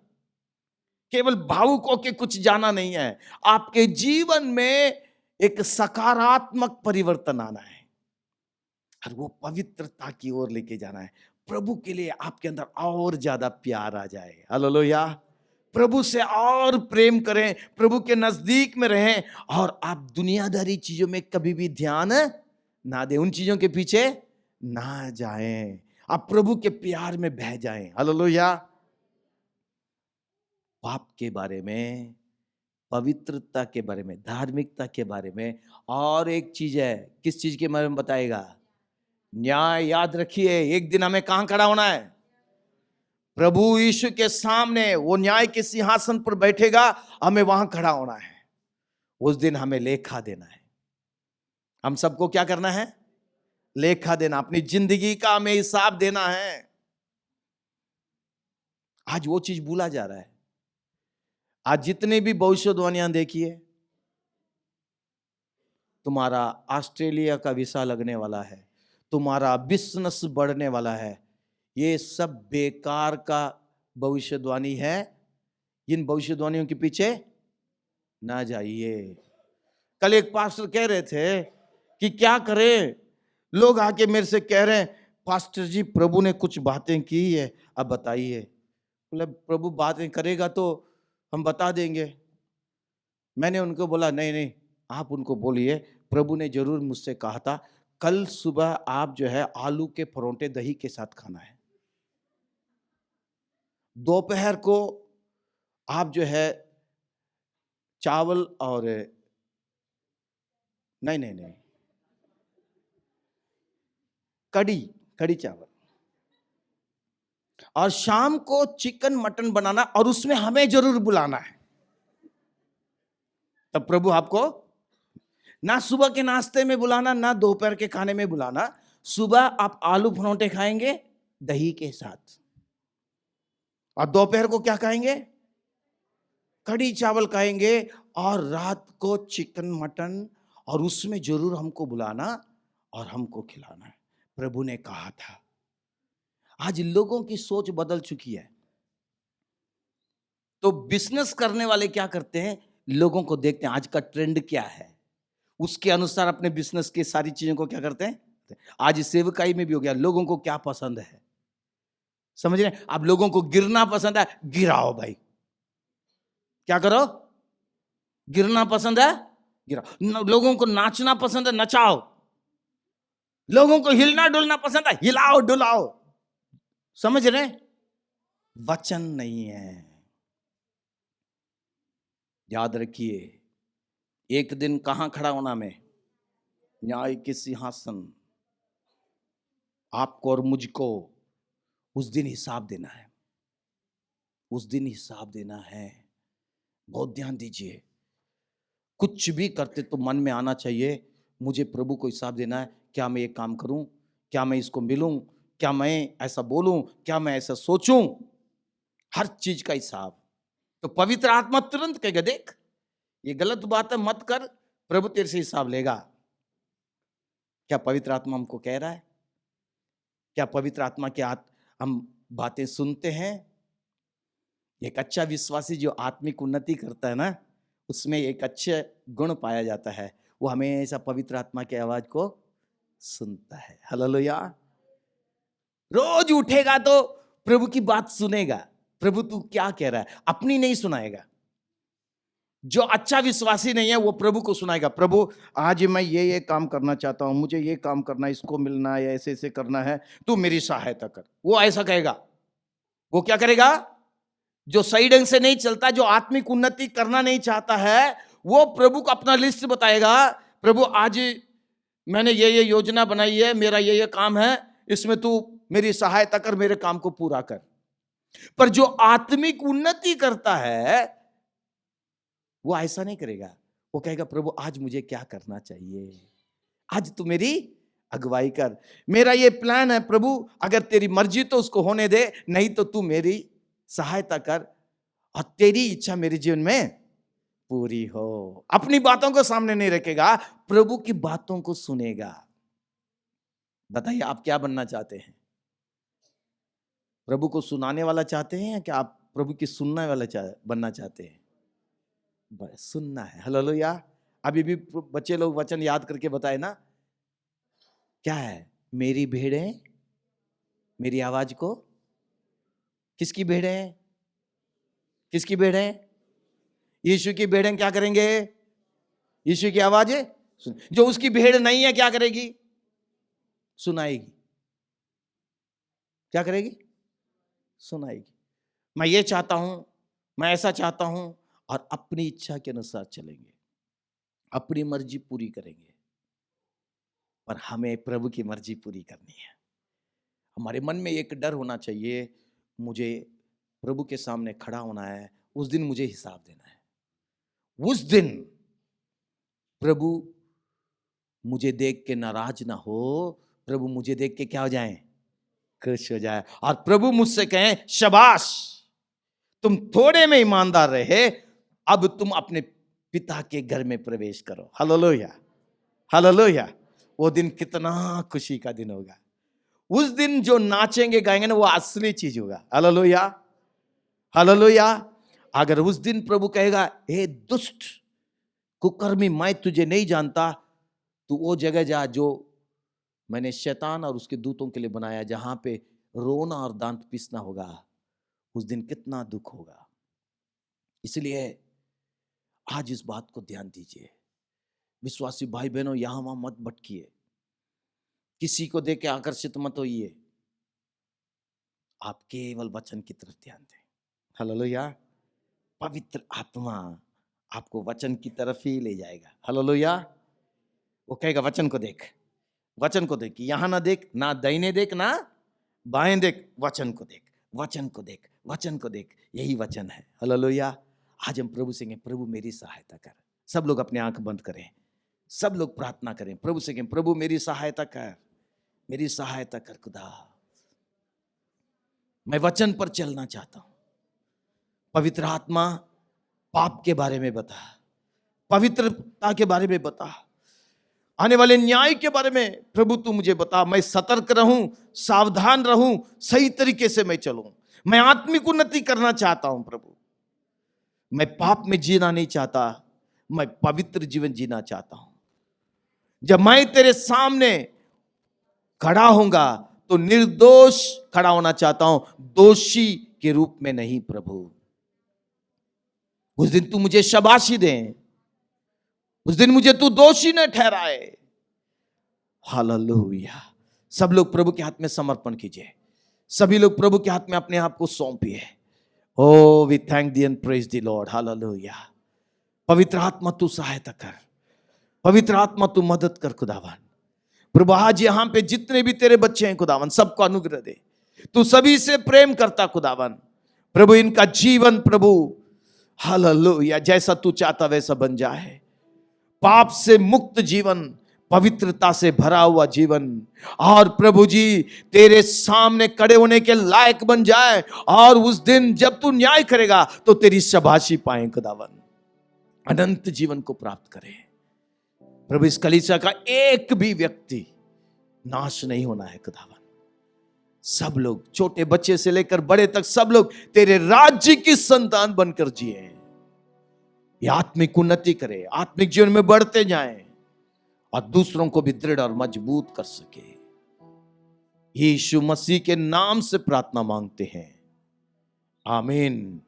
A: केवल भावुक होके कुछ जाना नहीं है। आपके जीवन में एक सकारात्मक परिवर्तन आना है और वो पवित्रता की ओर लेके जाना है। प्रभु के लिए आपके अंदर और ज्यादा प्यार आ जाए। हालेलुया। प्रभु से और प्रेम करें, प्रभु के नजदीक में रहें और आप दुनियादारी चीजों में कभी भी ध्यान ना दें, उन चीजों के पीछे ना जाएं, आप प्रभु के प्यार में बह जाएं। हालेलुया। पाप के बारे में, पवित्रता के बारे में, धार्मिकता के बारे में, और एक चीज है, किस चीज के बारे में बताएगा? न्याय। याद रखिए, एक दिन हमें कहां खड़ा होना है? प्रभु यीशु के सामने। वो न्याय के सिंहासन पर बैठेगा, हमें वहां खड़ा होना है। उस दिन हमें लेखा देना है। हम सबको क्या करना है? लेखा देना, अपनी जिंदगी का हमें हिसाब देना है। आज वो चीज भूला जा रहा है। आज जितने भी भविष्यवाणियां देखिए, तुम्हारा ऑस्ट्रेलिया का वीसा लगने वाला है, तुम्हारा बिजनेस बढ़ने वाला है, ये सब बेकार का भविष्यवाणी है। इन भविष्यवाणियों के पीछे ना जाइए। कल एक पास्टर कह रहे थे कि क्या करें, लोग आके मेरे से कह रहे हैं पास्टर जी प्रभु ने कुछ बातें की है, अब बताइए। मतलब प्रभु बातें करेगा तो हम बता देंगे। मैंने उनको बोला नहीं नहीं, आप उनको बोलिए प्रभु ने जरूर मुझसे कहा था कल सुबह आप जो है आलू के परोंठे दही के साथ खाना है, दोपहर को आप जो है चावल और नहीं कड़ी चावल, और शाम को चिकन मटन बनाना और उसमें हमें जरूर बुलाना है। तब प्रभु आपको ना सुबह के नाश्ते में बुलाना, ना दोपहर के खाने में बुलाना। सुबह आप आलू परोंठे खाएंगे, दही के साथ, और दोपहर को क्या खाएंगे? कढ़ी चावल खाएंगे, और रात को चिकन मटन, और उसमें जरूर हमको बुलाना और हमको खिलाना है। प्रभु ने कहा था। आज लोगों की सोच बदल चुकी है। तो बिजनेस करने वाले क्या करते हैं? लोगों को देखते हैं आज का ट्रेंड क्या है, उसके अनुसार अपने बिजनेस की सारी चीजों को क्या करते हैं। आज सेवकाई में भी हो गया, लोगों को क्या पसंद है, समझ रहे हैं? अब लोगों को गिरना पसंद है, गिराओ भाई। क्या करो? गिरना पसंद है, गिराओ। लोगों को नाचना पसंद है, नचाओ। लोगों को हिलना डुलना पसंद है, हिलाओ डुलाओ। समझ रहे? वचन नहीं है। याद रखिए, एक दिन कहां खड़ा होना में? न्याय के सिंहासन। आपको और मुझको उस दिन हिसाब देना है, उस दिन हिसाब देना है। बहुत ध्यान दीजिए। कुछ भी करते तो मन में आना चाहिए, मुझे प्रभु को हिसाब देना है। क्या मैं ये काम करूं? क्या मैं इसको मिलूं? क्या मैं ऐसा बोलूं? क्या मैं ऐसा सोचूं? हर चीज का हिसाब। तो पवित्र आत्मा तुरंत कहेगा, देख ये गलत बात है, मत कर, प्रभु तेरे से हिसाब लेगा। क्या पवित्र आत्मा हमको कह रहा है? क्या पवित्र आत्मा की हम बातें सुनते हैं? एक अच्छा विश्वासी जो आत्मिक उन्नति करता है ना, उसमें एक अच्छे गुण पाया जाता है, वो हमेशा पवित्र आत्मा की आवाज को सुनता है। हालेलुया। रोज उठेगा तो प्रभु की बात सुनेगा। प्रभु तू क्या कह रहा है, अपनी नहीं सुनाएगा। जो अच्छा विश्वासी नहीं है वो प्रभु को सुनाएगा। प्रभु आज मैं ये काम करना चाहता हूं, मुझे ये काम करना है, इसको मिलना है, ऐसे ऐसे करना है, तू मेरी सहायता कर। वो ऐसा कहेगा। वो क्या करेगा? जो सही ढंग से नहीं चलता, जो आत्मिक उन्नति करना नहीं चाहता है, वो प्रभु को अपना लिस्ट बताएगा। प्रभु आज मैंने ये योजना बनाई है, मेरा ये काम है, इसमें तू मेरी सहायता कर, मेरे काम को पूरा कर। पर जो आत्मिक उन्नति करता है वो ऐसा नहीं करेगा। वो कहेगा, प्रभु आज मुझे क्या करना चाहिए, आज तू मेरी अगुवाई कर, मेरा ये प्लान है प्रभु, अगर तेरी मर्जी तो उसको होने दे, नहीं तो तू मेरी सहायता कर और तेरी इच्छा मेरे जीवन में पूरी हो। अपनी बातों को सामने नहीं रखेगा, प्रभु की बातों को सुनेगा। बताइए आप क्या बनना चाहते हैं? प्रभु को सुनाने वाला चाहते हैं या क्या आप प्रभु की सुनने वाला बनना चाहते हैं? बस सुनना है। हालेलुया। अभी भी बच्चे लोग वचन याद करके बताए ना, क्या है? मेरी भेड़ें मेरी आवाज को, किसकी भेड़ें? किसकी भेड़ें? यीशु की भेड़ें क्या करेंगे? यीशु की आवाज सुन। जो उसकी भेड़ नहीं है क्या करेगी? सुनाएगी। क्या करेगी? सुनाएगी। मैं ये चाहता हूं, मैं ऐसा चाहता हूं, और अपनी इच्छा के अनुसार चलेंगे, अपनी मर्जी पूरी करेंगे। पर हमें प्रभु की मर्जी पूरी करनी है। हमारे मन में एक डर होना चाहिए, मुझे प्रभु के सामने खड़ा होना है, उस दिन मुझे हिसाब देना है। उस दिन प्रभु मुझे देख के नाराज ना हो, प्रभु मुझे देख के क्या हो जाए? खुश हो जाए। और प्रभु मुझसे कहें, शाबाश, तुम थोड़े में ईमानदार रहे, अब तुम अपने पिता के घर में प्रवेश करो। Hallelujah, hallelujah. वो दिन कितना खुशी का दिन होगा। उस दिन जो नाचेंगे गाएंगे ना, वो असली चीज होगा। Hallelujah, hallelujah. अगर उस दिन प्रभु कहेगा, हे दुष्ट कुकर्मी, मैं तुझे नहीं जानता, तू वो जगह जा जो मैंने शैतान और उसके दूतों के लिए बनाया, जहां पे रोना और दांत पीसना होगा। उस दिन कितना दुख होगा। इसलिए आज इस बात को ध्यान दीजिए। विश्वासी भाई बहनों, यहां वहां मत भटकिए, किसी को देख के आकर्षित मत होइए। आप केवल वचन की तरफ ध्यान दें। हालेलुया। पवित्र आत्मा आपको वचन की तरफ ही ले जाएगा। हालेलुया। वो कहेगा, वचन को देख, वचन को देख, यहां ना देख, ना दाहिने देख, ना बाएं देख, वचन को देख, वचन को देख, वचन को देख। यही वचन है। हालेलुया। आज हम प्रभु से कहें, प्रभु मेरी सहायता कर। सब लोग अपने आंख बंद करें, सब लोग प्रार्थना करें, प्रभु से कहें, प्रभु मेरी सहायता कर, मेरी सहायता कर खुदा। मैं वचन पर चलना चाहता हूं। पवित्र आत्मा पाप के बारे में बता, पवित्रता के बारे में बता, आने वाले न्याय के बारे में प्रभु तू मुझे बता। मैं सतर्क रहूं, सावधान रहूं, सही तरीके से मैं चलूं। मैं आत्मिक उन्नति करना चाहता हूं प्रभु। मैं पाप में जीना नहीं चाहता, मैं पवित्र जीवन जीना चाहता हूं। जब मैं तेरे सामने खड़ा होऊंगा तो निर्दोष खड़ा होना चाहता हूं, दोषी के रूप में नहीं प्रभु। उस दिन तू मुझे शाबाशी दे, उस दिन मुझे तू दोषी न ठहराए। हालेलुया। सब लोग प्रभु के हाथ में समर्पण कीजिए, सभी लोग प्रभु के हाथ में अपने आप को सौंपिए। Oh we thank thee and praise thee Lord. Hallelujah. पवित्र आत्मा तू सहायता कर, पवित्र आत्मा तू मदद कर खुदावन। प्रभु आज यहां पे जितने भी तेरे बच्चे हैं खुदावन, सबको अनुग्रह दे। तू सभी से प्रेम करता खुदावन। प्रभु इनका जीवन प्रभु हालेलुया जैसा तू चाहता वैसा बन जाए। पाप से मुक्त जीवन, पवित्रता से भरा हुआ जीवन, और प्रभु जी तेरे सामने खड़े होने के लायक बन जाए। और उस दिन जब तू न्याय करेगा तो तेरी शाबाशी पाए खुदावन, अनंत जीवन को प्राप्त करे। प्रभु इस कलीसिया का एक भी व्यक्ति नाश नहीं होना है खुदावन। सब लोग, छोटे बच्चे से लेकर बड़े तक, सब लोग तेरे राज्य की संतान बनकर जिए, ये आत्मिक उन्नति करे, आत्मिक जीवन में बढ़ते जाएं और दूसरों को भी दृढ़ और मजबूत कर सके। यीशु मसीह के नाम से प्रार्थना मांगते हैं, आमीन।